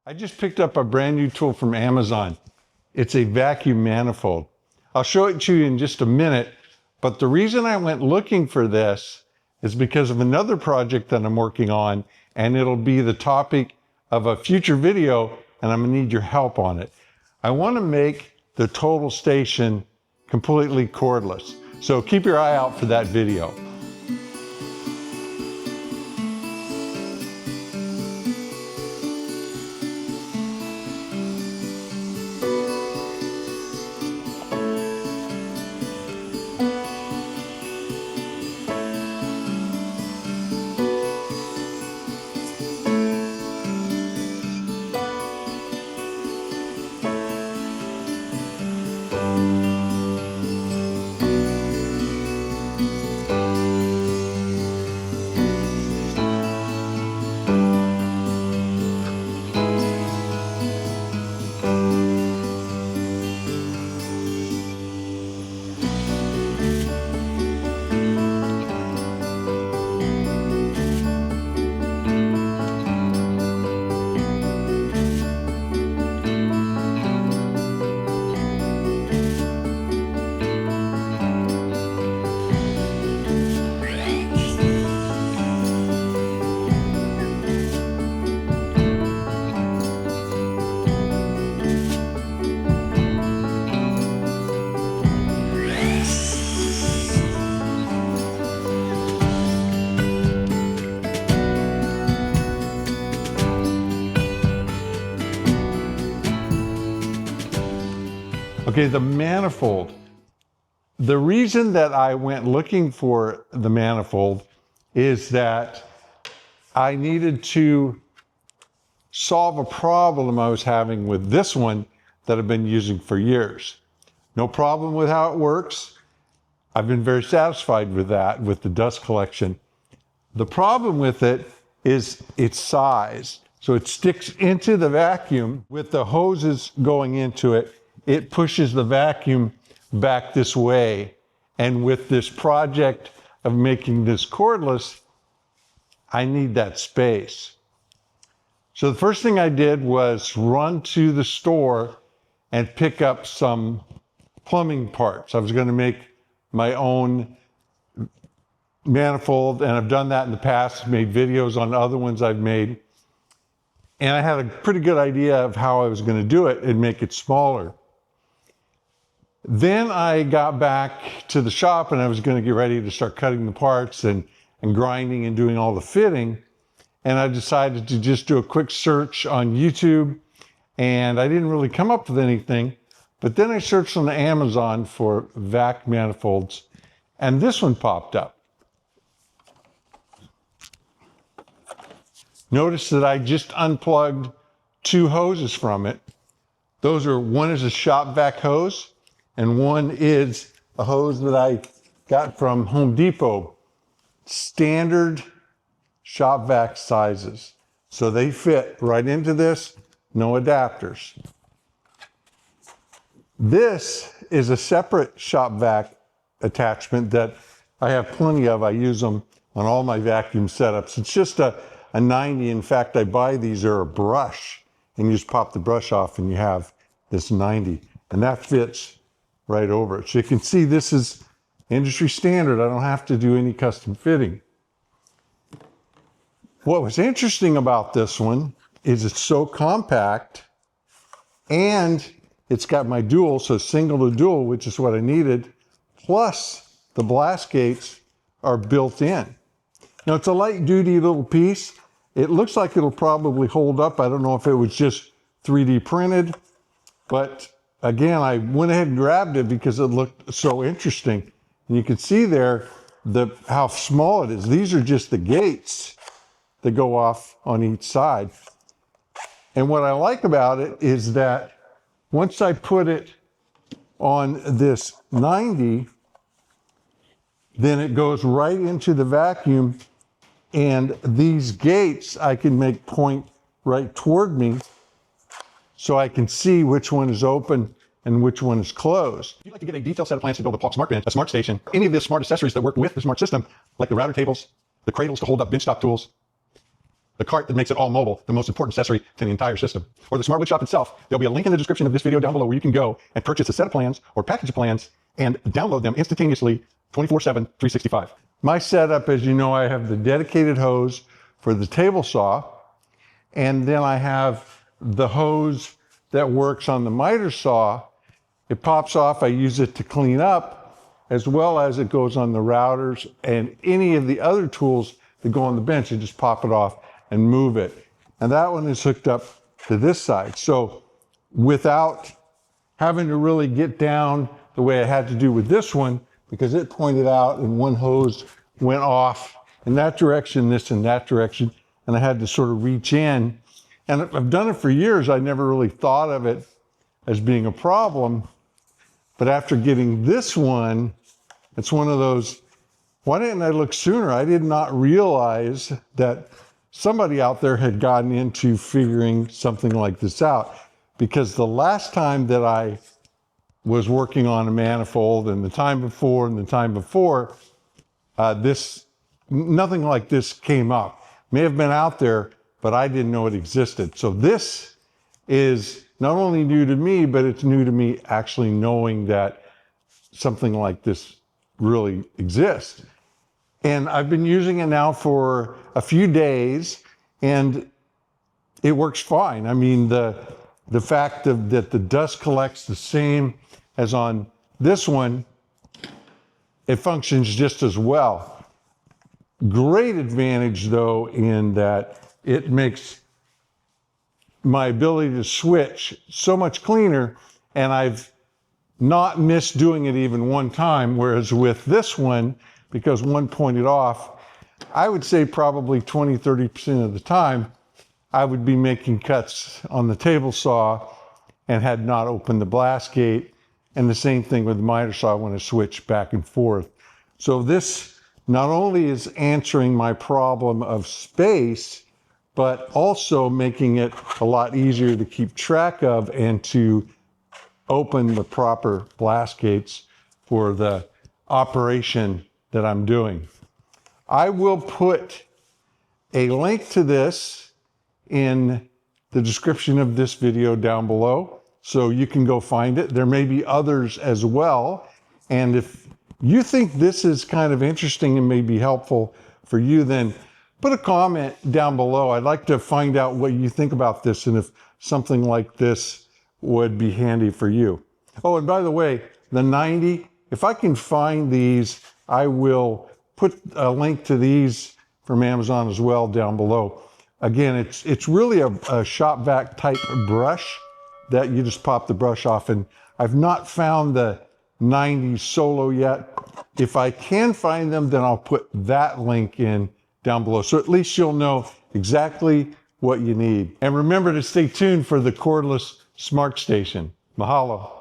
I just picked up a brand new tool from Amazon. It's a vacuum manifold. I'll show it to you in just a minute, but the reason I went looking for this is because of another project that I'm working on, and it'll be the topic of a future video, and I'm gonna need your help on it. I wanna make the total station completely cordless. So keep your eye out for that video. Okay, the manifold. The reason that I went looking for the manifold is that I needed to solve a problem I was having with this one that I've been using for years. No problem with how it works. I've been very satisfied with that, with the dust collection. The problem with it is its size. So it sticks into the vacuum with the hoses going into it. It pushes the vacuum back this way. And with this project of making this cordless, I need that space. So the first thing I did was run to the store and pick up some plumbing parts. I was going to make my own manifold, and I've done that in the past, made videos on other ones I've made. And I had a pretty good idea of how I was going to do it and make it smaller. Then I got back to the shop and I was going to get ready to start cutting the parts and grinding and doing all the fitting. And I decided to just do a quick search on YouTube, and I didn't really come up with anything. But then I searched on Amazon for vac manifolds, and this one popped up. Notice that I just unplugged two hoses from it. One is a shop vac hose, and one is a hose that I got from Home Depot. Standard shop vac sizes. So they fit right into this, no adapters. This is a separate shop vac attachment that I have plenty of. I use them on all my vacuum setups. It's just a 90. In fact, I buy these, they're a brush, and you just pop the brush off and you have this 90. And that fits right over it. So you can see this is industry standard. I don't have to do any custom fitting. What was interesting about this one is it's so compact, and it's got my dual, so single to dual, which is what I needed, plus the blast gates are built in. Now it's a light duty little piece. It looks like it'll probably hold up. I don't know if it was just 3D printed, but again, I went ahead and grabbed it because it looked so interesting. And you can see there how small it is. These are just the gates that go off on each side. And what I like about it is that once I put it on this 90, then it goes right into the vacuum, and these gates I can make point right toward me so I can see which one is open and which one is closed. If you'd like to get a detailed set of plans to build a Paulk Smart Bench, a smart station, any of the smart accessories that work with the smart system, like the router tables, the cradles to hold up benchtop tools, the cart that makes it all mobile, the most important accessory to the entire system. Or the Smart Woodshop itself. There'll be a link in the description of this video down below where you can go and purchase a set of plans or package of plans and download them instantaneously 24/7, 365. My setup, as you know, I have the dedicated hose for the table saw, and then I have the hose that works on the miter saw. It pops off, I use it to clean up, as well as it goes on the routers and any of the other tools that go on the bench. You just pop it off and move it. And that one is hooked up to this side. So without having to really get down the way I had to do with this one, because it pointed out and one hose went off in that direction, this in that direction, and I had to sort of reach in. And I've done it for years. I never really thought of it as being a problem. But after getting this one, it's one of those, why didn't I look sooner? I did not realize that somebody out there had gotten into figuring something like this out. Because the last time that I was working on a manifold, and the time before, nothing like this came up. May have been out there, but I didn't know it existed. So this is not only new to me, but it's new to me actually knowing that something like this really exists. And I've been using it now for a few days, and it works fine. I mean, the fact that the dust collects the same as on this one, it functions just as well. Great advantage, though, in that it makes my ability to switch so much cleaner, and I've not missed doing it even one time, whereas with this one, because one pointed off, I would say probably 20-30% of the time, I would be making cuts on the table saw and had not opened the blast gate, and the same thing with the miter saw when I switch back and forth. So this not only is answering my problem of space, but also making it a lot easier to keep track of and to open the proper blast gates for the operation that I'm doing. I will put a link to this in the description of this video down below, so you can go find it. There may be others as well. And if you think this is kind of interesting and may be helpful for you, then put a comment down below. I'd like to find out what you think about this and if something like this would be handy for you. Oh, and by the way, the 90, if I can find these, I will put a link to these from Amazon as well down below. Again, it's really a shop vac type brush that you just pop the brush off, and I've not found the 90 Solo yet. If I can find them, then I'll put that link in down below, so at least you'll know exactly what you need. And remember to stay tuned for the cordless Smart Station. Mahalo.